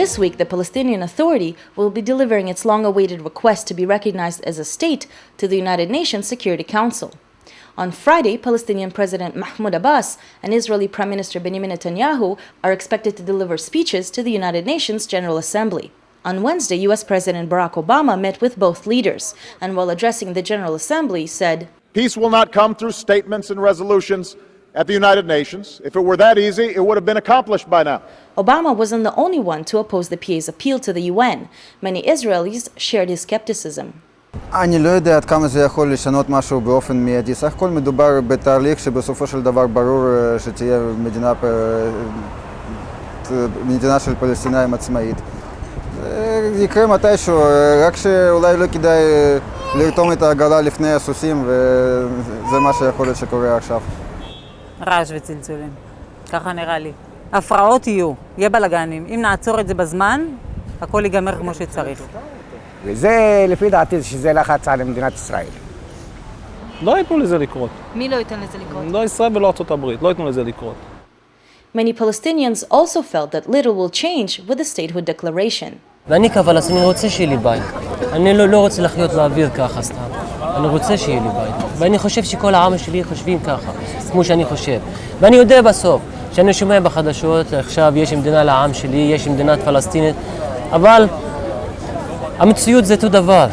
This week, the Palestinian Authority will be delivering its long-awaited request to be recognized as a state to the United Nations Security Council. On Friday, Palestinian President Mahmoud Abbas and Israeli Prime Minister Benjamin Netanyahu are expected to deliver speeches to the United Nations General Assembly. On Wednesday, U.S. President Barack Obama met with both leaders and, while addressing the General Assembly, said, "Peace will not come through statements and resolutions at the United Nations. If it were that easy, it would have been accomplished by now." Obama wasn't the only one to oppose the PA's appeal to the UN. Many Israelis shared his skepticism. אני לא יודע עד כמה זה יכול לשנות משהו באופן מיידי. סך הכל מדובר בתהליך שבסופו של דבר ברור שתהיה מדינה של פלסטינאים עצמאית. זה יקרה מתישהו, רק שאולי לא כדאי לרתום את העגלה לפני הסוסים, וזה מה שיכול להיות שקורה עכשיו. רעש וצלצולים, ככה נראה לי. הפרעות יהיה בלגנים. אם נעצור את זה בזמן, הכל ייגמר כמו שצריך. וזה לפי דעתי שזה לחץ על מדינת ישראל. לא ייתנו לזה לקרות. מי לא ייתן לזה לקרות? לא ישראל ולא ארצות הברית, לא ייתנו לזה לקרות. Many Palestinians also felt that little will change with the statehood declaration. ואני כפלסטיני רוצה שיהיה לי בית. אני לא רוצה לחיות באוויר ככה סתם. אני רוצה שיהיה לי בית. ואני חושב שכל העם שלי חושבים ככה, כמו שאני חושב. ואני יודע בסוף, שאני שומע בחדשות, עכשיו יש מדינה לעם שלי, יש מדינת פלסטינית, אבל המציאות זה אותו דבר.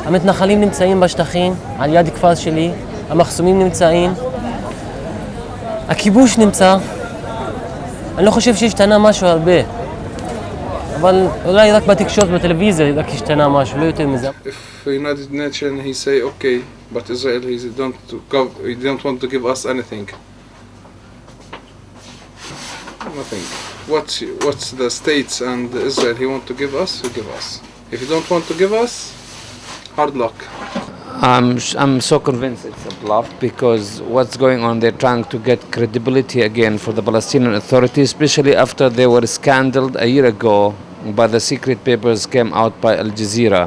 המתנחלים נמצאים בשטחים, על יד הכפר שלי, המחסומים נמצאים, הכיבוש נמצא. אני לא חושב שהשתנה משהו הרבה. אבל אולי רק בתקשורת, בטלוויזיה, רק השתנה משהו, לא יותר מזה. If the United Nations, he say, okay, but Israel, he don't want to give us anything. Nothing. What's the states and Israel he want to give us, he give us. If he don't want to give us, hard luck. I'm so convinced it's a bluff because what's going on, they're trying to get credibility again for the Palestinian Authority, especially after they were scandaled a year ago by the secret papers came out by Al Jazeera.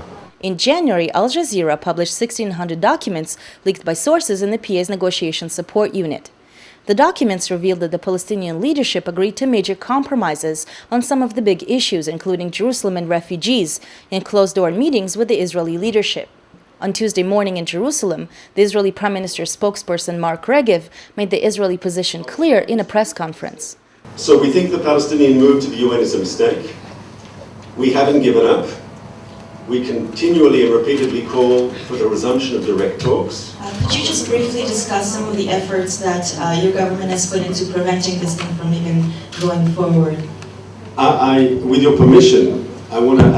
In January, Al Jazeera published 1,600 documents leaked by sources in the PA's negotiation support unit. The documents revealed that the Palestinian leadership agreed to major compromises on some of the big issues, including Jerusalem and refugees, in closed-door meetings with the Israeli leadership. On Tuesday morning in Jerusalem, the Israeli Prime Minister's spokesperson Mark Regev made the Israeli position clear in a press conference. So we think the Palestinian move to the UN is a mistake. We haven't given up. We continually and repeatedly call for the resumption of direct talks. Could you just briefly discuss some of the efforts that your government has put into preventing this thing from even going forward? With your permission, I want to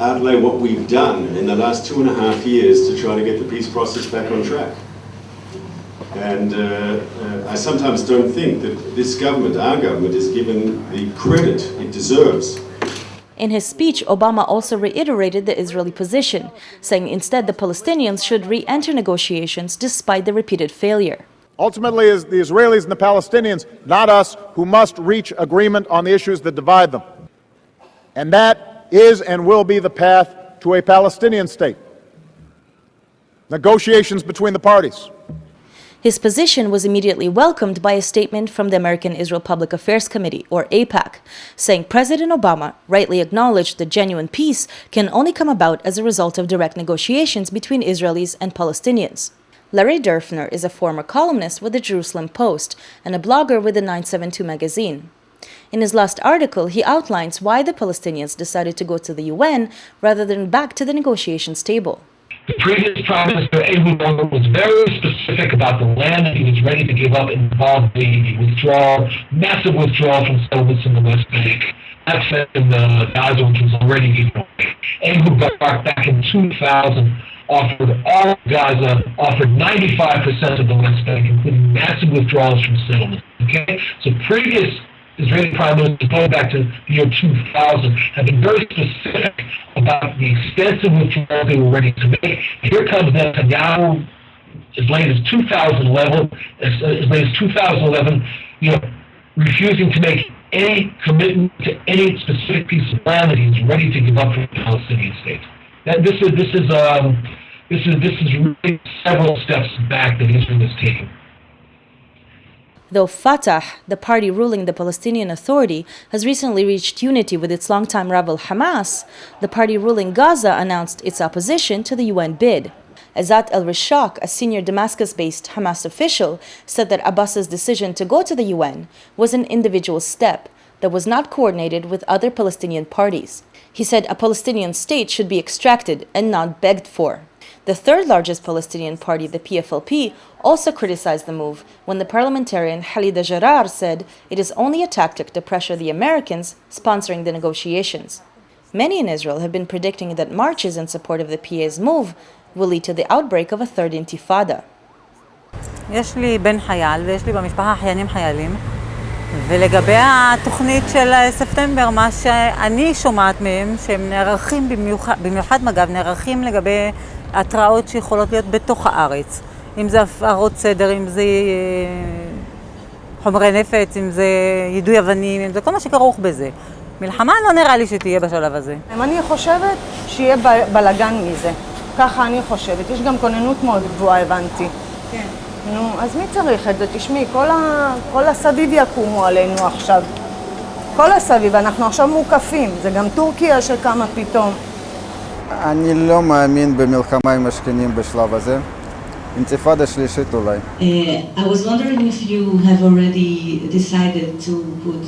outlay what we've done in the last 2.5 years to try to get the peace process back on track. And I sometimes don't think that this government, our government, is given the credit it deserves. In his speech, Obama also reiterated the Israeli position, saying instead the Palestinians should re-enter negotiations despite the repeated failure. Ultimately, it's the Israelis and the Palestinians, not us, who must reach agreement on the issues that divide them. And that is and will be the path to a Palestinian state. Negotiations between the parties. His position was immediately welcomed by a statement from the American Israel Public Affairs Committee, or AIPAC, saying President Obama rightly acknowledged that genuine peace can only come about as a result of direct negotiations between Israelis and Palestinians. Larry Derfner is a former columnist with the Jerusalem Post and a blogger with the 972 magazine. In his last article, he outlines why the Palestinians decided to go to the UN rather than back to the negotiations table. The previous Prime Minister, Ehud Barak, was very specific about the land that he was ready to give up and involve the withdrawal, massive withdrawal from settlements in the West Bank, access in the Gaza, which was already given away. Ehud Barak, back in 2000, offered all of Gaza, offered 95% of the West Bank, including massive withdrawals from settlements. Okay? So previous Israeli Prime Minister, going back to the year 2000, have been very specific about the extensive withdrawals they were ready to make. Here comes Netanyahu, as late as 2011, refusing to make any commitment to any specific piece of land that he's ready to give up for the Palestinian state. This is really several steps back that Israel is taking. Though Fatah, the party ruling the Palestinian Authority, has recently reached unity with its longtime rival Hamas, the party ruling Gaza announced its opposition to the UN bid. Azat al-Rishaq, a senior Damascus-based Hamas official, said that Abbas's decision to go to the UN was an individual step that was not coordinated with other Palestinian parties. He said a Palestinian state should be extracted and not begged for. The third largest Palestinian party, the PFLP, also criticized the move when the parliamentarian Khalida Jarrar said it is only a tactic to pressure the Americans sponsoring the negotiations. Many in Israel have been predicting that marches in support of the PA's move will lead to the outbreak of a third intifada. יש לי בן חייל ויש לי במשפחה אחיינים חיילים, ולגבי התוכנית של ספטמבר, מה שאני שומעת מהם, שהם נערכים במיוחד מג"ב, נערכים לגבי התראות שיכולות להיות בתוך הארץ. אם זה הפרות סדר, אם זה חומרי נפץ, אם זה יידוי אבנים, אם זה כל מה שכרוך בזה. מלחמה לא נראה לי שתהיה בשלב הזה. אני חושבת שיהיה בלגן מזה. ככה אני חושבת. יש גם כוננות מאוד גבוהה, הבנתי. כן. נו, אז מי צריך את זה? תשמעי, כל הסביב יקומו עלינו עכשיו. כל הסביב, אנחנו עכשיו מוקפים. זה גם טורקיה שקמה פתאום. אני לא מאמין במלחמה עם השכנים בשלב הזה. אינתיפאדה שלישית אולי. I was wondering if you have already decided to put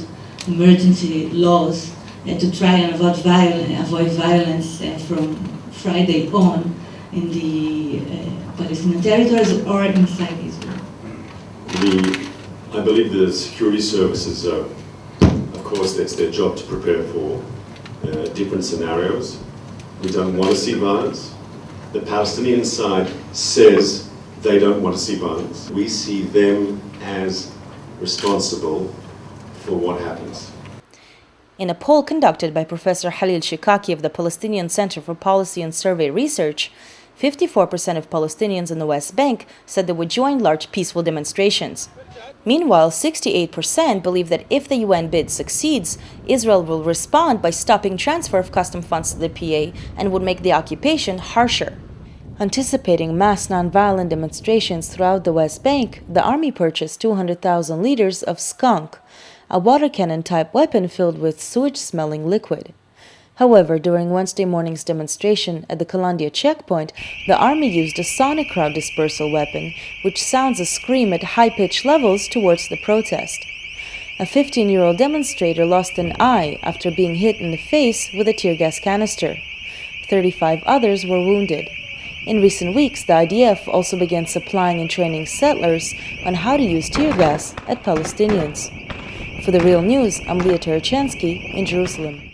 emergency laws to try and avoid violence from Friday on in the Palestinian territories or inside Israel. I believe the security services are, of course, that's their job to prepare for different scenarios. We don't want to see violence. The Palestinian side says they don't want to see violence. We see them as responsible for what happens. In a poll conducted by Professor Halil Shikaki of the Palestinian Center for Policy and Survey Research, 54% of Palestinians in the West Bank said they would join large peaceful demonstrations. Meanwhile, 68% believe that if the UN bid succeeds, Israel will respond by stopping transfer of custom funds to the PA and would make the occupation harsher. Anticipating mass nonviolent demonstrations throughout the West Bank, the army purchased 200,000 liters of skunk, a water cannon-type weapon filled with sewage-smelling liquid. However, during Wednesday morning's demonstration at the Kalandia checkpoint, the army used a sonic crowd dispersal weapon, which sounds a scream at high-pitched levels towards the protest. A 15-year-old demonstrator lost an eye after being hit in the face with a tear gas canister. 35 others were wounded. In recent weeks, the IDF also began supplying and training settlers on how to use tear gas at Palestinians. For The Real News, I'm Leah Tarachansky in Jerusalem.